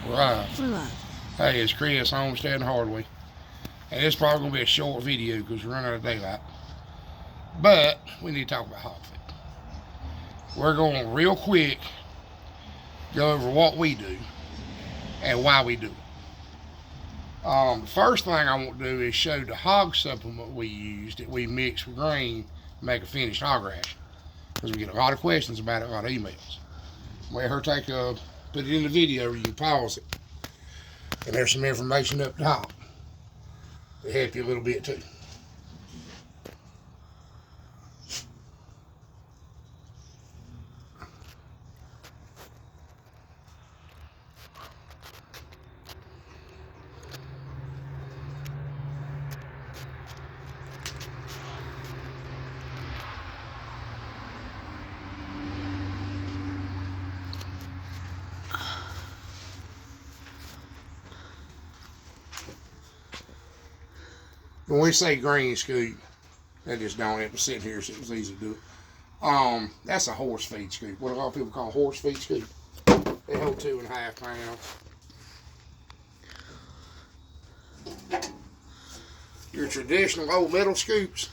Right. We're live. Hey, it's Chris, Homestead and Hardway. And it's probably going to be a short video because we're running out of daylight. But we need to talk about hog feed. We're going to real quick go over what we do and why we do it. First thing I want to do is show the hog supplement we use that we mix with grain to make a finished hog ration. Because we get a lot of questions about it, a lot of emails. Let her put it in the video, or you can pause it. And there's some information up top to help you a little bit too. When we say grain scoop, that just don't have to sit here so it was easy to do it. That's a horse feed scoop. What a lot of people call horse feed scoop. They hold 2.5 pounds. Your traditional old metal scoops,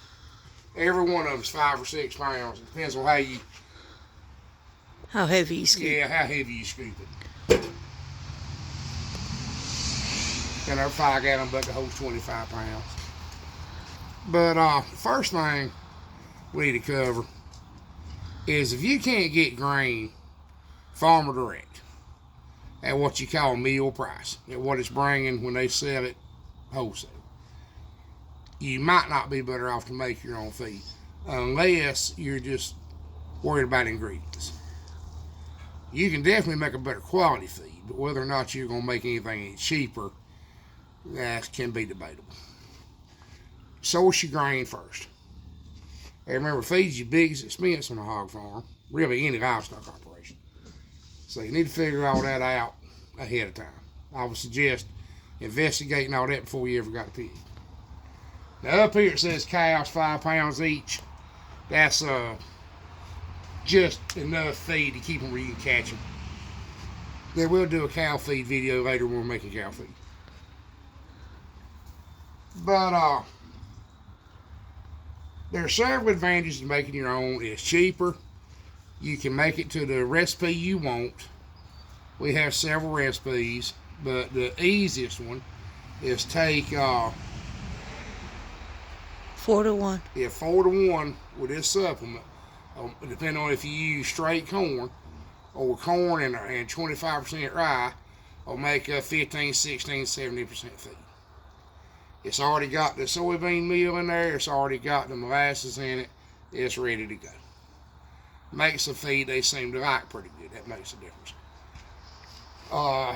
every one of them's 5 or 6 pounds. It depends on how heavy you scoop. Yeah, how heavy you scoop it. And our 5-gallon bucket holds 25 pounds. But first thing we need to cover is if you can't get grain farmer direct at what you call meal price, at what it's bringing when they sell it wholesale, you might not be better off to make your own feed unless you're just worried about ingredients. You can definitely make a better quality feed, but whether or not you're going to make anything any cheaper, that can be debatable. Source your grain first. And remember, feed's your biggest expense on a hog farm, really any livestock operation. So you need to figure all that out ahead of time. I would suggest investigating all that before you ever got a pig. Now up here it says cows 5 pounds each. That's just enough feed to keep them where you can catch them. Then we'll do a cow feed video later when we're making cow feed. But there are several advantages to making your own. It's cheaper. You can make it to the recipe you want. We have several recipes, but the easiest one is take 4-to-1. Yeah, 4-to-1 with this supplement. Depending on if you use straight corn or corn and 25% rye, will make a 15, 16, 70% feed. It's already got the soybean meal in there. It's already got the molasses in it. It's ready to go. Makes a feed they seem to like pretty good. That makes a difference. I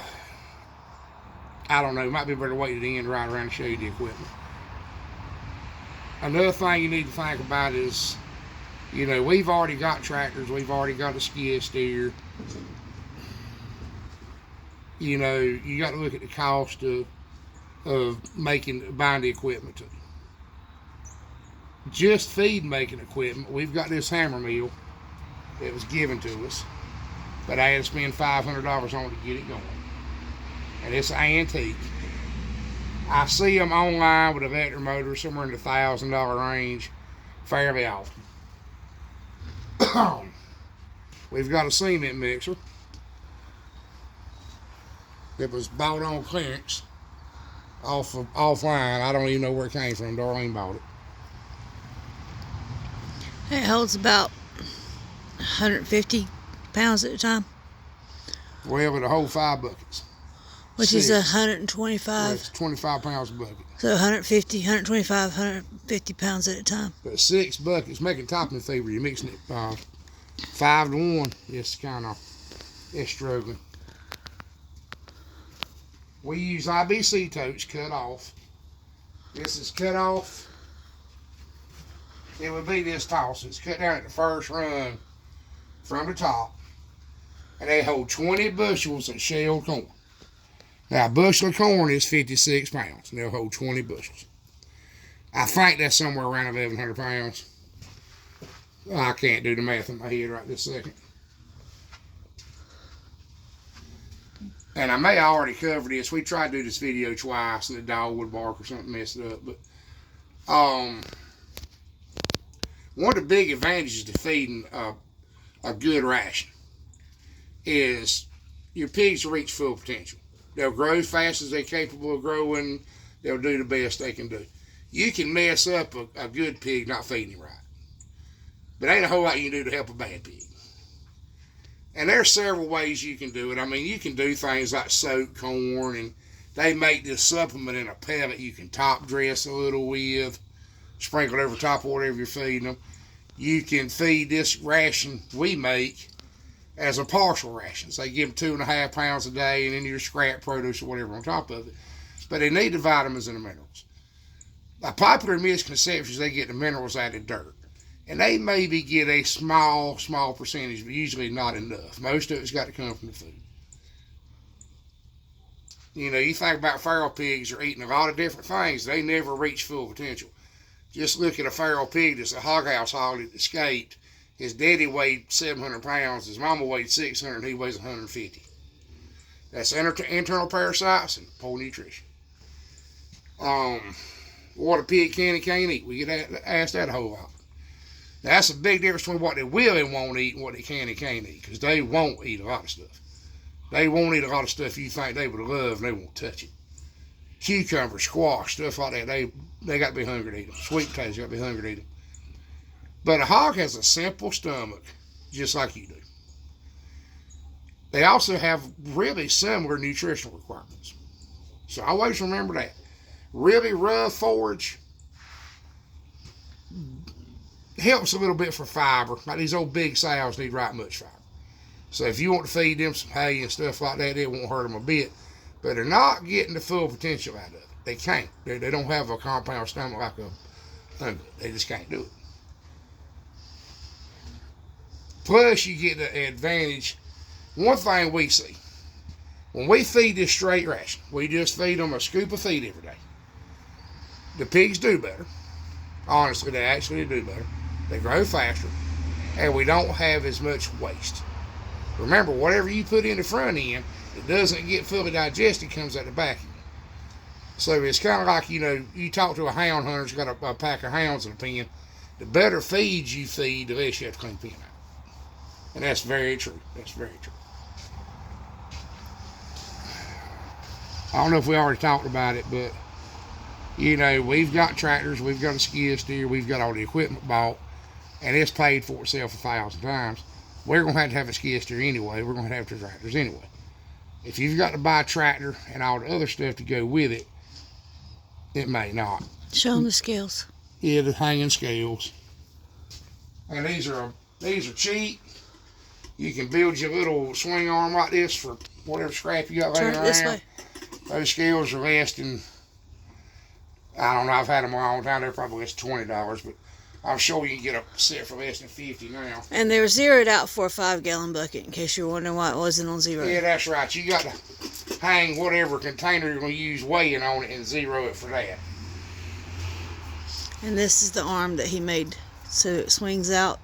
don't know. Might be better wait to the end right around to show you the equipment. Another thing you need to think about is, we've already got tractors. We've already got a skid steer. You got to look at the cost of buying the equipment too. Just feed making equipment, we've got this hammer mill that was given to us, but I had to spend $500 on it to get it going. And it's an antique. I see them online with electric motors somewhere in the $1,000 range fairly often. We've got a cement mixer that was bought on clearance offline. I don't even know where it came from. Darlene bought it. It holds about 150 pounds at a time. Well, with a whole 5 buckets. Which is 125. It's 25 pounds a bucket. So 150, 125, 150 pounds at a time. But 6 buckets, making topping feed where you're mixing it 5-to-1, it's struggling. We use IBC totes cut off. This is cut off. It would be this tall, so it's cut down at the first run from the top. And they hold 20 bushels of shelled corn. Now, a bushel of corn is 56 pounds, and they'll hold 20 bushels. I think that's somewhere around 1,100 pounds. I can't do the math in my head right this second. and I may have already covered this. We tried to do this video twice, and the dog would bark or something messed it up. But one of the big advantages to feeding a good ration is your pigs will reach full potential. They'll grow as fast as they're capable of growing. They'll do the best they can do. You can mess up a good pig not feeding him right, but ain't a whole lot you can do to help a bad pig. And there's several ways you can do it. I mean, you can do things like soak corn, and they make this supplement in a pellet you can top dress a little with, sprinkle it over top of whatever you're feeding them. You can feed this ration we make as a partial ration. So they give them 2.5 pounds a day, and then your scrap produce or whatever on top of it. But they need the vitamins and the minerals. A popular misconception is they get the minerals out of dirt. And they maybe get a small percentage, but usually not enough. Most of it's got to come from the food. You know, you think about feral pigs are eating a lot of different things. They never reach full potential. Just look at a feral pig that's a hog house hog that escaped. His daddy weighed 700 pounds. His mama weighed 600, and he weighs 150. That's internal parasites and poor nutrition. What a pig can and can't eat. We get asked that a whole lot. Now, that's a big difference between what they will and won't eat and what they can and can't eat, because they won't eat a lot of stuff. They won't eat a lot of stuff you think they would love, and they won't touch it. Cucumber, squash, stuff like that, they got to be hungry to eat them. Sweet potatoes, got to be hungry to eat them. But a hog has a simple stomach, just like you do. They also have really similar nutritional requirements. So always remember that. Really rough forage helps a little bit for fiber. Like these old big sows need right much fiber. So if you want to feed them some hay and stuff like that, it won't hurt them a bit. But they're not getting the full potential out of it. They can't. They don't have a compound stomach like a ungulate. They just can't do it. Plus, you get the advantage. One thing we see, when we feed this straight ration, we just feed them a scoop of feed every day. The pigs do better. Honestly, they actually do better. They grow faster, and we don't have as much waste. Remember, whatever you put in the front end, it doesn't get fully digested, comes out the back end. So it's kind of like, you know, you talk to a hound hunter who's got a pack of hounds in a pen. The better feeds you feed, the less you have to clean the pen out. And that's very true. That's very true. I don't know if we already talked about it, but, you know, we've got tractors, we've got a skid steer, we've got all the equipment bought, and it's paid for itself 1,000 times. We're going to have a skid steer anyway. We're going to have two tractors anyway. If you've got to buy a tractor and all the other stuff to go with it, it may not. Show them the scales. Yeah, the hanging scales. And these are cheap. You can build your little swing arm like this for whatever scrap you got laying around. This way. Those scales are less than, I don't know, I've had them a long time. They're probably less than $20, but I'm sure you can get a set for less than $50 now. And they're zeroed out for a 5-gallon bucket, in case you're wondering why it wasn't on zero. Yeah, that's right. You got to hang whatever container you're going to use weighing on it and zero it for that. And this is the arm that he made, so it swings out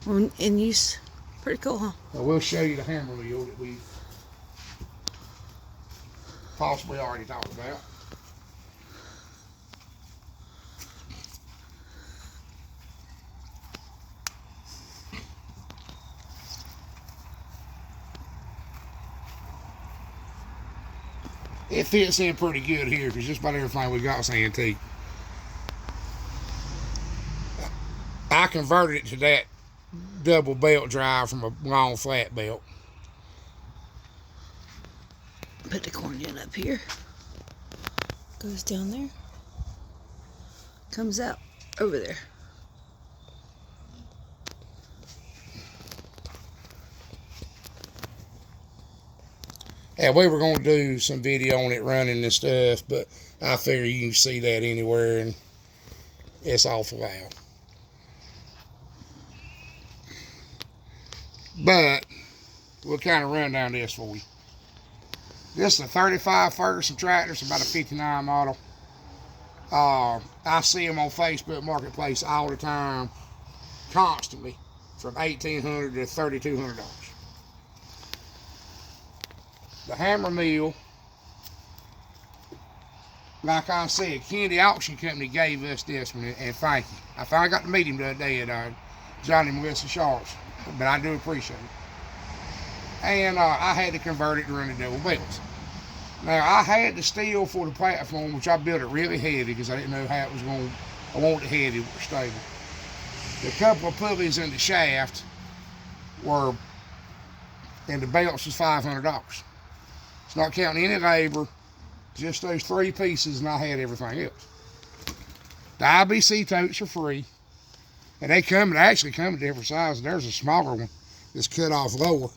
when in use. Pretty cool, huh? Well, we'll show you the hammer wheel that we possibly already talked about. It fits in pretty good here because just about everything we got is antique. I converted it to that double belt drive from a long flat belt. Put the corn in up here. Goes down there. Comes out over there. Yeah, we were going to do some video on it running and stuff, but I figure you can see that anywhere, and it's awful loud. But we'll kind of run down this for you. This is a 35 Ferguson tractor. It's about a 59 model. I see them on Facebook Marketplace all the time, constantly, from $1,800 to $3,200. the hammer mill, like I said, Kennedy Auction Company gave us this one, and thank you. I finally got to meet him the other day at Johnny and Melissa Sharp's, but I do appreciate it. And I had to convert it to run the double bells. Now, I had the steel for the platform, which I built it really heavy because I didn't know how it was going. I wanted it heavy but stable. The couple of pulleys in the shaft were, and the belts was $500. It's not counting any labor, just those 3 pieces, and I had everything else. The IBC totes are free, and they actually come in different sizes. There's a smaller one that's cut off lower.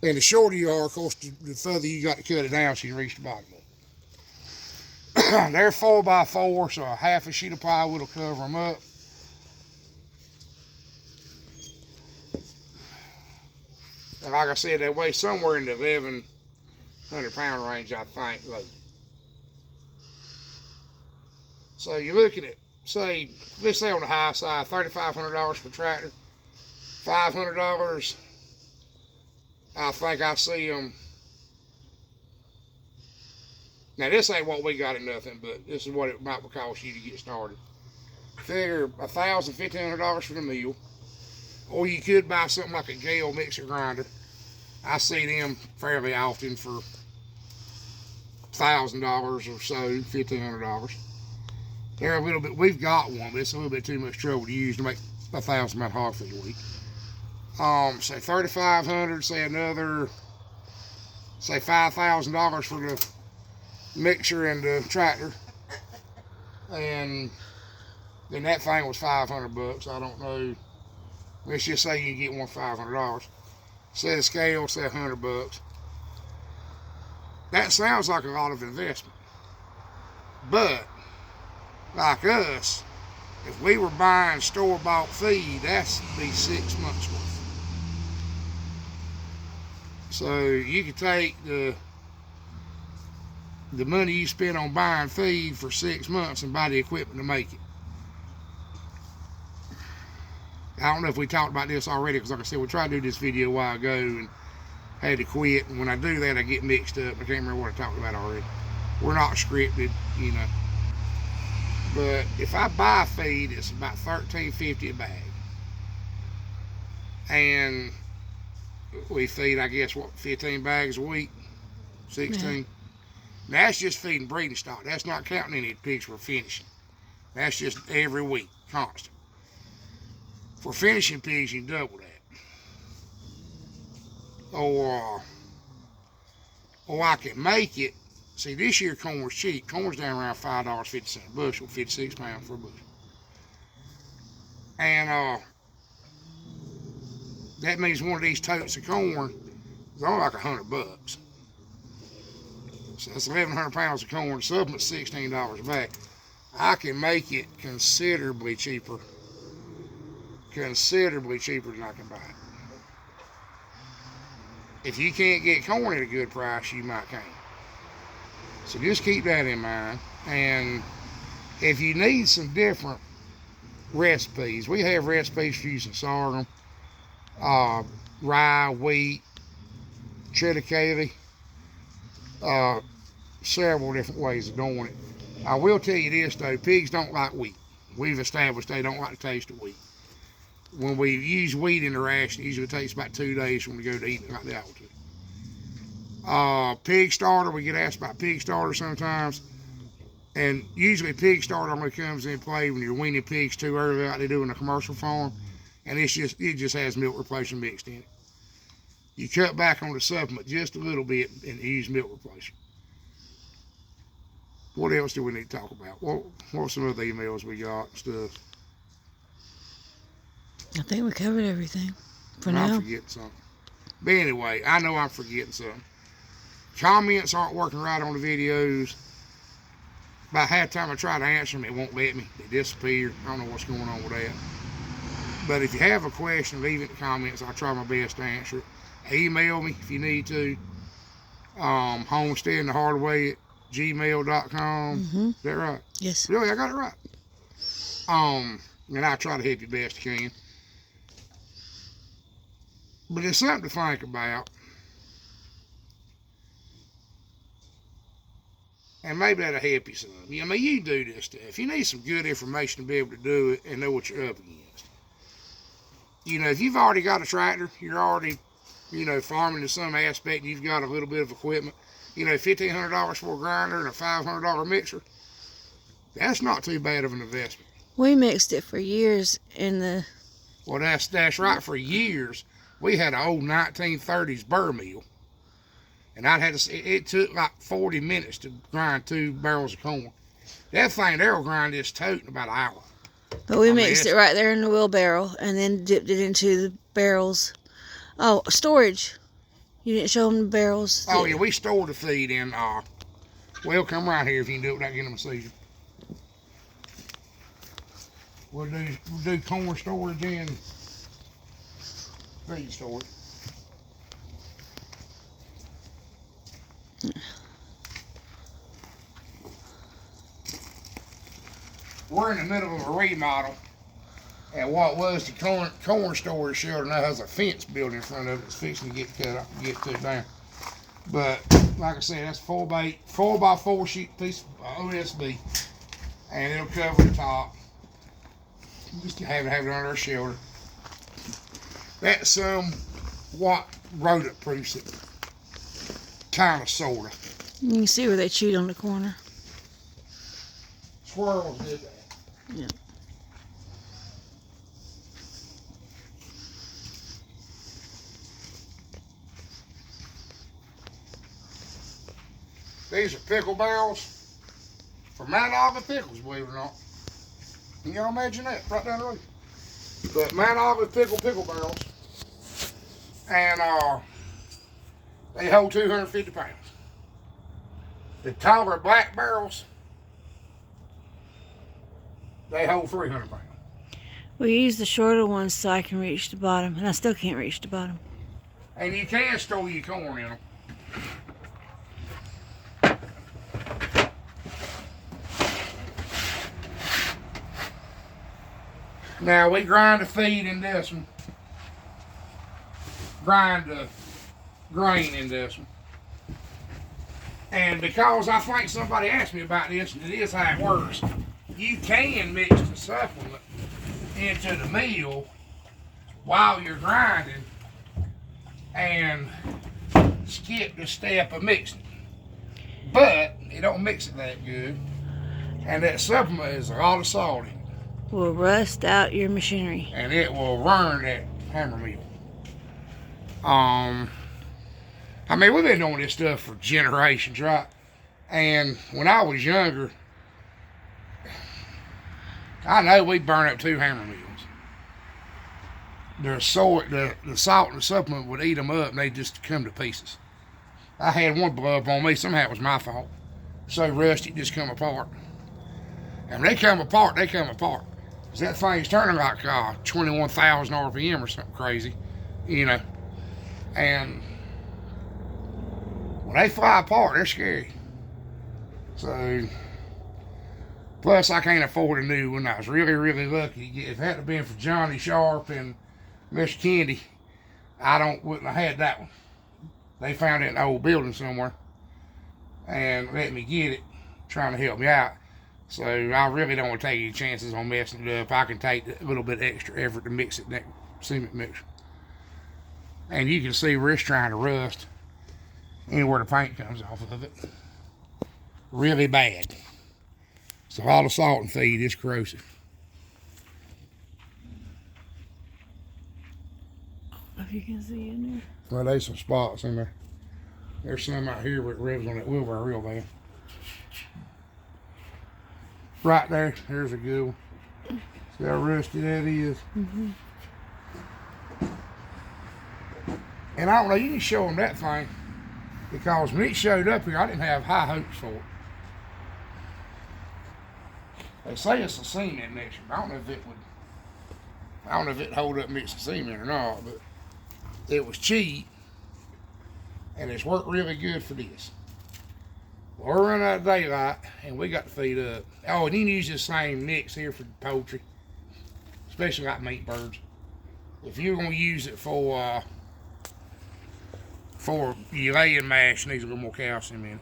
And the shorter you are, of course, the further you got to cut it down so you can reach the bottom of it. They're 4x4, so a half a sheet of plywood will cover them up. And like I said, they weigh somewhere in the 1,100-pound range, I think, loaded. So you're looking at, say, let's say on the high side, $3,500 for tractor, $500. I think I see them. Now this ain't what we got in nothing, but this is what it might cost you to get started. Figure $1,000, $1,500 for the mill, or you could buy something like a Gale mixer grinder. I see them fairly often for $1,000 or so, $1,500. They're a little bit. We've got one, but it's a little bit too much trouble to use to make 1,000 pound hog feed a week. Say $3,500, say another, say $5,000 for the mixer and the tractor, and then that thing was $500. I don't know. Let's just say you can get one $500. Say the scale, say $100. That sounds like a lot of investment, but like us, if we were buying store-bought feed, that's be 6 months worth. So you could take the money you spend on buying feed for 6 months and buy the equipment to make it. I don't know if we talked about this already, because like I said, we tried to do this video a while ago and had to quit. And when I do that, I get mixed up. I can't remember what I talked about already. We're not scripted, you know. But if I buy feed, it's about $13.50 a bag. And we feed, I guess, what, 15 bags a week? 16? Yeah. That's just feeding breeding stock. That's not counting any pigs we're finishing. That's just every week, constant. For finishing pigs, you double that. Or I can make it. See, this year corn's cheap. Corn's down around $5.50 a bushel, 56 pounds for a bushel. And that means one of these totes of corn is only like $100. So that's 1,100 pounds of corn. Supplement's $16 a bag. I can make it considerably cheaper than I can buy it. If you can't get corn at a good price, you might can't. So just keep that in mind. And if you need some different recipes, we have recipes for using sorghum, rye, wheat, triticale, several different ways of doing it. I will tell you this though, pigs don't like wheat. We've established they don't like the taste of wheat. When we use wheat in the ration, it usually takes about 2 days when we go to eat it like the altitude. Pig starter, we get asked about pig starter sometimes. And usually pig starter only comes in play when you're weaning pigs too early like they do in a commercial farm. And it just has milk replacement mixed in it. You cut back on the supplement just a little bit and use milk replacement. What else do we need to talk about? What are some other emails we got and stuff? I think we covered everything for now. I'm forgetting something. But anyway, I know I'm forgetting something. Comments aren't working right on the videos. About half the time I try to answer them, it won't let me. They disappear. I don't know what's going on with that. But if you have a question, leave it in the comments. I'll try my best to answer it. Email me if you need to. homesteadingthehardway@gmail.com. Is that right? Yes. Really, I got it right. And I try to help you best I can. But it's something to think about. And maybe that'll help you some. I mean, you can do this stuff. You need some good information to be able to do it and know what you're up against. You know, if you've already got a tractor, you're already, you know, farming in some aspect, and you've got a little bit of equipment, you know, $1,500 for a grinder and a $500 mixer, that's not too bad of an investment. We mixed it for years in the... Well, that's right. For years, we had an old 1930s burr mill. And it took like 40 minutes to grind 2 barrels of corn. That thing there will grind this tote in about an hour. But we mixed it right there in the wheelbarrow and then dipped it into the barrels. Oh, storage. You didn't show them the barrels. Oh, yeah, we stored the feed in. Well, come right here if you can do it without getting them a seizure. We'll do corn storage and feed storage. We're in the middle of a remodel, and what was the corn storage shelter now has a fence built in front of it. It's fixing to get cut up and get cut down. But like I said, that's 4x4 sheet piece of OSB, and it'll cover the top. Just to have it under our shelter. That's somewhat rodent proofs it, kind of, sorta. You can see where they chewed on the corner. Squirrels did that. Yeah. These are pickle barrels for Mount Ogden pickles, believe it or not. Can y'all imagine that? Right down the road. But Mount Ogden pickle barrels. And they hold 250 pounds. The taller black barrels, they hold 300 pounds. We use the shorter ones so I can reach the bottom, and I still can't reach the bottom. And you can store your corn in them. Now we grind the feed in this one. Grind the grain in this one. And because I think somebody asked me about this, and it is how it works, you can mix the supplement into the meal while you're grinding and skip the step of mixing it. But it don't mix it that good. And that supplement is a lot of salt in it. Will rust out your machinery. And it will ruin that hammer mill. I mean, we've been doing this stuff for generations, right? And when I was younger, I know we burned up 2 hammer mills. The salt and the supplement would eat them up, and they'd just come to pieces. I had one blow up on me. Somehow it was my fault. So rusty, it just come apart. And when they come apart, they come apart. Because that thing's turning like 21,000 RPM or something crazy, you know. And when they fly apart, they're scary. So, plus I can't afford a new one. I was really, really lucky. If it hadn't been for Johnny Sharp and Mr. Kennedy, wouldn't have had that one. They found it in an old building somewhere and let me get it, trying to help me out. So I really don't want to take any chances on messing it up. I can take a little bit extra effort to mix it in that cement mixer. And you can see where it's trying to rust anywhere the paint comes off of it. Really bad. So all the salt and feed is corrosive. If you can see in there. Well, there's some spots in there. There's some out here where it rubs on that wheelbarrow real bad. Right there's a good one. See how rusty that is? Mm-hmm. And I don't know, you can show them that thing, because when it showed up here, I didn't have high hopes for it. They say it's a cement mixture, but I don't know if it'd hold up mixing cement or not, but it was cheap, and it's worked really good for this. Well, we're running out of daylight, and we got to feed up. Oh, and you can use the same mix here for poultry, especially like meat birds. If you're going to use it for your laying mash, needs a little more calcium in it.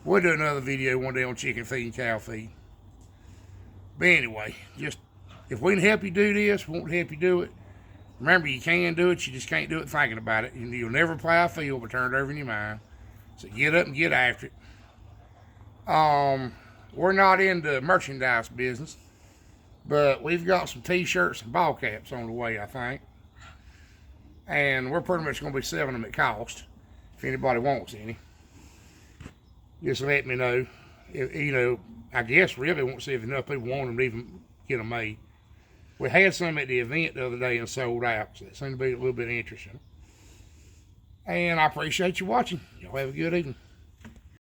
We'll do another video one day on chicken feed and cow feed. But anyway, just if we can help you do this, we want to help you do it. Remember, you can do it, you just can't do it thinking about it. You'll never plow a field but turn it over in your mind. So get up and get after it. We're not in the merchandise business, but we've got some t-shirts and ball caps on the way, I think. And we're pretty much going to be selling them at cost if anybody wants any. Just let me know. I guess really won't see if enough people want them to even get them made. We had some at the event the other day and sold out, so it seemed to be a little bit interesting. And I appreciate you watching. Y'all have a good evening.